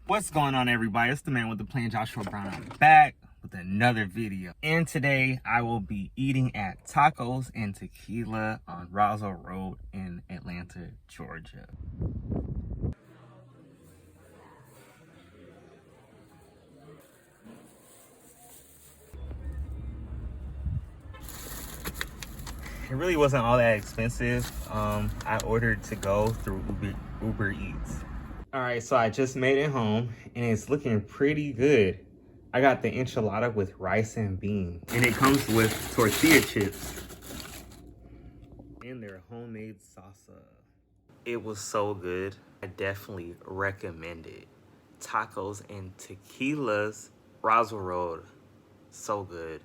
What's going on, everybody? It's the man with the plan, Joshua Brown. I'm back with another video. And today I will be eating at Tacos and Tequila on Roswell Road in Atlanta, Georgia. It really wasn't all that expensive. I ordered to go through Uber Eats. All right, so I just made it home and it's looking pretty good. I got the enchilada with rice and beans, and it comes with tortilla chips and their homemade salsa. It was so good. I definitely recommend it. Tacos and Tequilas, Roswell Road. So good.